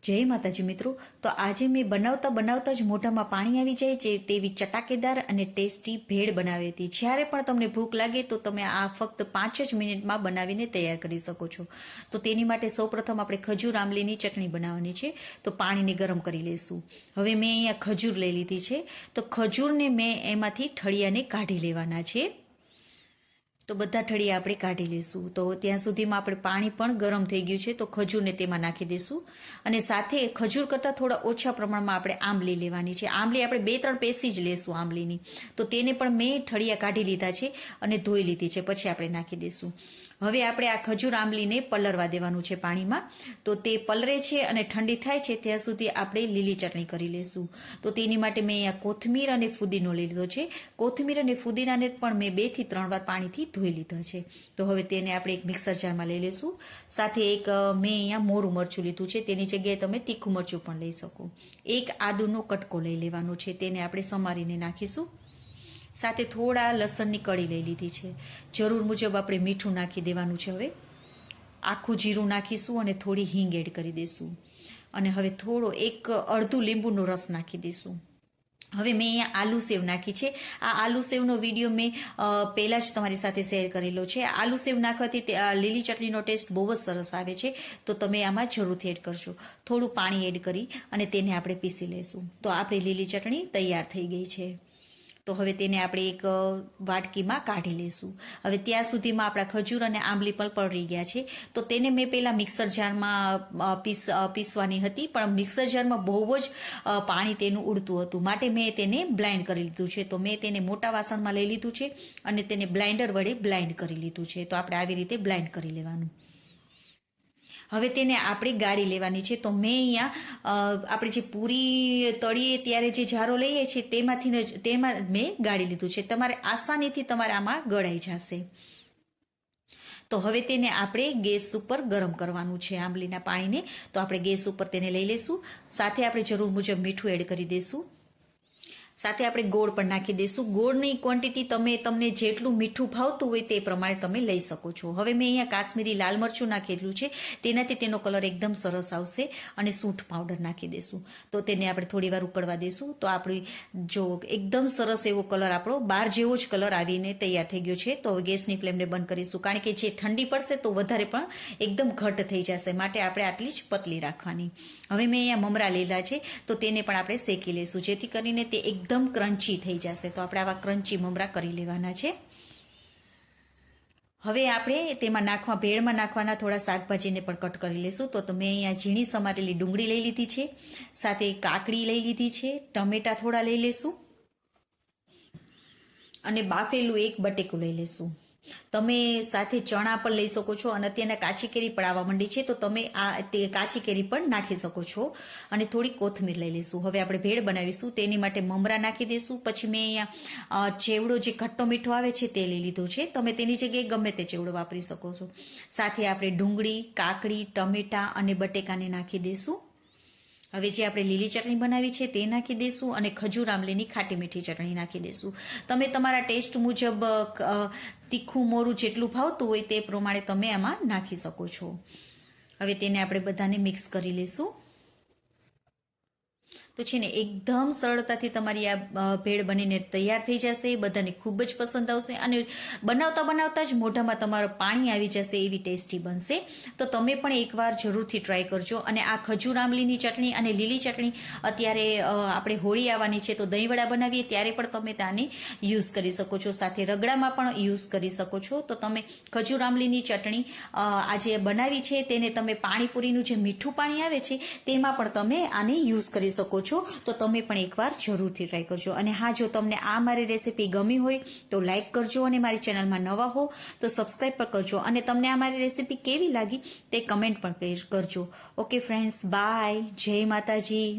જય માતાજી મિત્રો, તો આજે મેં બનાવતા જ મોઢામાં પાણી આવી જાય છે તેવી ચટાકેદાર અને ટેસ્ટી ભેળ બનાવી હતી. જ્યારે પણ તમને ભૂખ લાગે તો તમે આ ફક્ત 5 જ મિનિટમાં બનાવીને તૈયાર કરી શકો છો. તો તેની માટે સૌપ્રથમ આપણે ખજૂર આંબલીની ચટણી બનાવવાની છે. તો પાણીને ગરમ કરી લઈશું. હવે મેં અહીંયા ખજૂર લઈ લીધી છે. તો ખજૂરને મેં એમાંથી ઠળિયાને કાઢી લેવાના છે. તો બધા ઠળિયા આપણે કાઢી લઈશું. તો ત્યાં સુધીમાં આપણે પાણી પણ ગરમ થઈ ગયું છે. તો ખજૂરને તેમાં નાખી દઈશું. અને સાથે ખજૂર કરતાં થોડા ઓછા પ્રમાણમાં આપણે આંબલી લેવાની છે. આંબલી આપણે 2-3 પેસી જ લેશું આંબલીની. તો તેને પણ મેં ઠળિયા કાઢી લીધા છે અને ધોઈ લીધી છે. પછી આપણે નાખી દઈશું. હવે આપણે આ ખજૂર આંબલીને પલળવા દેવાનું છે પાણીમાં. તો તે પલળે છે અને ઠંડી થાય છે ત્યાં સુધી આપણે લીલી ચટણી કરી લઈશું. તો તેની માટે મેં અહીંયા કોથમીર અને ફુદીનો લઈ લીધો છે. કોથમીર અને ફુદીનાને પણ મેં 2 થી 3 વાર પાણીથી ધોઈ લીધા છે. તો હવે તેને આપણે એક મિક્સર જારમાં લઈ લઈશું. સાથે એક મેં અહીંયા મોરું મરચું લીધું છે. તેની જગ્યાએ તમે તીખું મરચું પણ લઈ શકો. એક આદુનો કટકો લઈ લેવાનો છે. તેને આપણે સમારીને નાખીશું. સાથે થોડા લસણની કળી લઈ લીધી છે. જરૂર મુજબ આપણે મીઠું નાખી દેવાનું છે. હવે આખું જીરું નાખીશું અને થોડી હિંગ એડ કરી દઈશું. અને હવે થોડો અડધું લીંબુનો રસ નાખી દઈશું. હવે મેં અહીંયા આલુ સેવ નાખી છે. આ આલુ સેવનો વિડીયો મેં પહેલાં જ તમારી સાથે શેર કરેલો છે. આલુ સેવ નાખવાથી લીલી ચટણીનો ટેસ્ટ બહુ જ સરસ આવે છે. તો તમે આમાં જરૂરથી એડ કરશો. થોડું પાણી એડ કરી અને તેને આપણે પીસી લઈશું. તો આપણી લીલી ચટણી તૈયાર થઈ ગઈ છે. તો હવે તેને આપણે એક વાટકીમાં કાઢી લઈશું. હવે ત્યાં સુધીમાં આપણા ખજૂર અને આંબલી પણ પલળી ગયા છે. તો તેને મેં પહેલાં મિક્સર જારમાં પીસવાની હતી, પણ મિક્સર જારમાં બહુ જ પાણી તેનું ઉડતું હતું. માટે મેં તેને બ્લાઇન્ડ કરી લીધું છે. તો મેં તેને મોટા વાસણમાં લઈ લીધું છે અને તેને બ્લાઇન્ડર વડે બ્લાઇન્ડ કરી લીધું છે. તો આપણે આવી રીતે બ્લાઇન્ડ કરી લેવાનું. હવે તેને આપણે ગાળી લેવાની છે. તો મેં અહીંયા આપણે જે પૂરી તળીએ ત્યારે જે જારો લઈએ છીએ તેમાં મેં ગાળી લીધું છે. તમારે આસાનીથી આમાં ગળાઈ જશે. તો હવે તેને આપણે ગેસ ઉપર ગરમ કરવાનું છે આંબલીના પાણીને. તો આપણે ગેસ ઉપર તેને લઈ લઈશું. સાથે આપણે જરૂર મુજબ મીઠું એડ કરી દઈશું. સાથે આપણે ગોળ પણ નાખી દઈશું. ગોળની ક્વોન્ટિટી તમને જેટલું મીઠું ભાવતું હોય તે પ્રમાણે તમે લઈ શકો છો. હવે મેં અહીંયા કાશ્મીરી લાલ મરચું નાખેલું છે. તેનાથી તેનો કલર એકદમ સરસ આવશે. અને સૂંઠ પાવડર નાખી દઈશું. તો તેને આપણે થોડી વાર ઉકળવા દઈશું. તો આપણી જો એકદમ સરસ એવો કલર આપણો બહાર જેવો જ કલર આવીને તૈયાર થઈ ગયો છે. તો હવે ગેસની ફ્લેમને બંધ કરીશું. કારણ કે જે ઠંડી પડશે તો વધારે પણ એકદમ ઘટ થઈ જશે. માટે આપણે આટલી જ પતલી રાખવાની. હવે મેં અહીંયા મમરા લીધા છે. તો તેને પણ આપણે શેકી લઈશું, જેથી કરીને તે એકદમ ક્રન્ચી થઈ જશે. તો આપણે આવા ક્રન્ચી મમરા કરી લેવાના છે. હવે આપણે તેમાં ભેળમાં નાખવાના થોડા શાકભાજીને પણ કટ કરી લઈશું. તો મેં અહીંયા ઝીણી સમારેલી ડુંગળી લઈ લીધી છે. સાથે કાકડી લઈ લીધી છે. ટમેટા થોડા લઈ લઈશું. અને બાફેલું એક બટેકું લઈ લઈશું. તમે સાથે ચણા પણ લઈ શકો છો. અને અત્યારના કાચી કેરી પણ આવવા માંડી છે. તો તમે તે કાચી કેરી પણ નાખી શકો છો. અને થોડી કોથમીર લઈ લઈશું. હવે આપણે ભેળ બનાવીશું. તેની માટે મમરા નાખી દઈશું. પછી મેં અહીંયા ચેવડો જે ખટ્ટો મીઠો આવે છે તે લઈ લીધો છે. તમે તેની જગ્યાએ ગમે તે ચેવડો વાપરી શકો છો. સાથે આપણે ડુંગળી, કાકડી, ટમેટા અને બટેકાને નાખી દઈશું. હવે જે આપણે લીલી ચટણી બનાવી છે તે નાખી દઈશું. અને ખજૂર આંબલીની ખાટી મીઠી ચટણી નાખી દઈશું. તમે તમારા ટેસ્ટ મુજબ તીખું મોરું જેટલું ભાવતું હોય તે પ્રમાણે તમે આમાં નાખી શકો છો. હવે તેને આપણે બધાને મિક્સ કરી લઈશું. તો છે ને એકદમ સરળતાથી તમારી આ ભેળ બનીને તૈયાર થઈ જશે. બધાને ખૂબ જ પસંદ આવશે. અને બનાવતા જ મોઢામાં તમારું પાણી આવી જશે એવી ટેસ્ટી બનશે. તો તમે પણ એકવાર જરૂરથી ટ્રાય કરજો. અને આ ખજૂર આંબલીની ચટણી અને લીલી ચટણી અત્યારે આપણે હોળી આવવાની છે તો દહીંવડા બનાવીએ ત્યારે પણ તમે તેને યુઝ કરી શકો છો. સાથે રગડામાં પણ યુઝ કરી શકો છો. તો તમે ખજૂર આંબલીની ચટણી આજે બનાવી છે તેને તમે પાણીપુરીનું જે મીઠું પાણી આવે છે તેમાં પણ તમે આને યુઝ કરી શકો છો. તો તમે પણ એકવાર જરૂરથી ટ્રાય કરજો. અને હા, જો તમને આ મારી રેસીપી ગમી હોય તો લાઈક કરજો. અને મારી ચેનલમાં નવા હો તો સબસ્ક્રાઈબ પણ કરજો. અને તમને આ મારી રેસીપી કેવી લાગી તે કમેન્ટ પણ કરજો. Okay friends, bye. જય માતાજી.